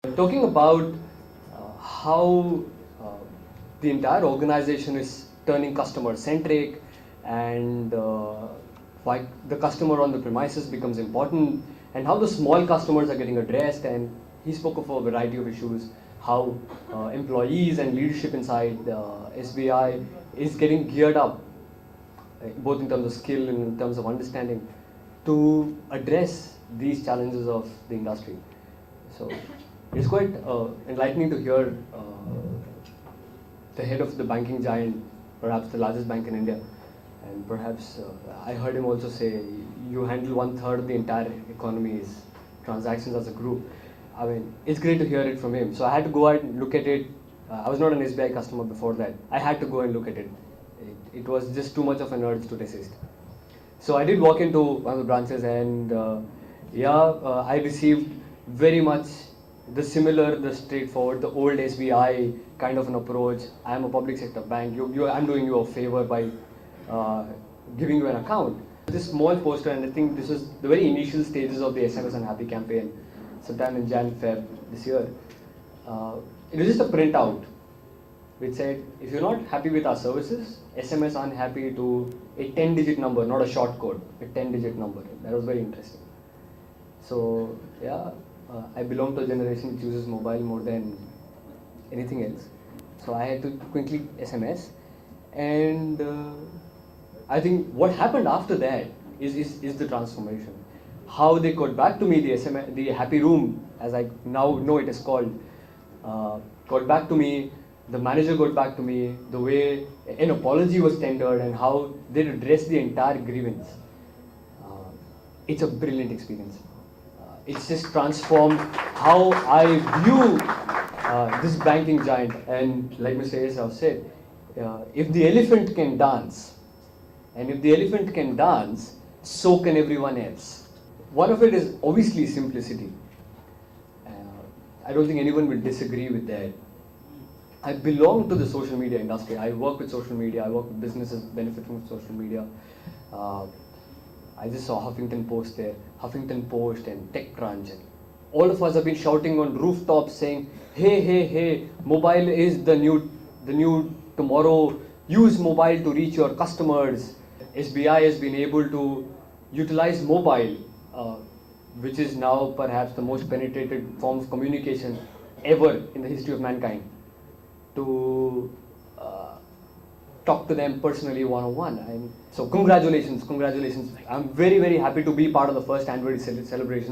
Talking about how uh, the entire organization is turning customer centric and why the customer on the premises becomes important and how the small customers are getting addressed, and he spoke of a variety of issues, how employees and leadership inside SBI is getting geared up both in terms of skill and in terms of understanding to address these challenges of the industry. So it's quite enlightening to hear the head of the banking giant, perhaps the largest bank in India, and perhaps I heard him also say you handle 1/3 of the entire economy's transactions as a group. I mean, it's great to hear it from him. So I had to go out and look at it. I was not an SBI customer before that. I had to go and look at it. It was just too much of an urge to resist. So I did walk into one of the branches, and I received very much the similar, the straightforward, the old SBI kind of an approach. I am a public sector bank. I'm doing you a favor by giving you an account. This small poster, and I think this was the very initial stages of the SMS Unhappy campaign, sometime in Jan-Feb this year. It was just a printout which said, if you're not happy with our services, SMS unhappy to a 10-digit number, not a short code, a 10-digit number. That was very interesting. So yeah, I belong to a generation which uses mobile more than anything else. So I had to quickly SMS, and I think what happened after that is the transformation. How they got back to me, the SMS, the happy room, as I now know it is called, got back to me. The manager got back to me, the way an apology was tendered and how they addressed the entire grievance. It's a brilliant experience. It's just transformed how I view this banking giant. And like Mr. Esau said, if the elephant can dance, and if the elephant can dance, so can everyone else. One of it is obviously simplicity. I don't think anyone will disagree with that. I belong to the social media industry. I work with social media. I work with businesses benefiting from social media. I just saw Huffington Post there, Huffington Post and TechCrunch, and all of us have been shouting on rooftops saying, "Hey, hey, hey! Mobile is the new tomorrow. Use mobile to reach your customers." SBI has been able to utilize mobile, which is now perhaps the most penetrated form of communication ever in the history of mankind, to talk to them personally one-on-one. And so congratulations. I'm very, very happy to be part of the first Android celebration.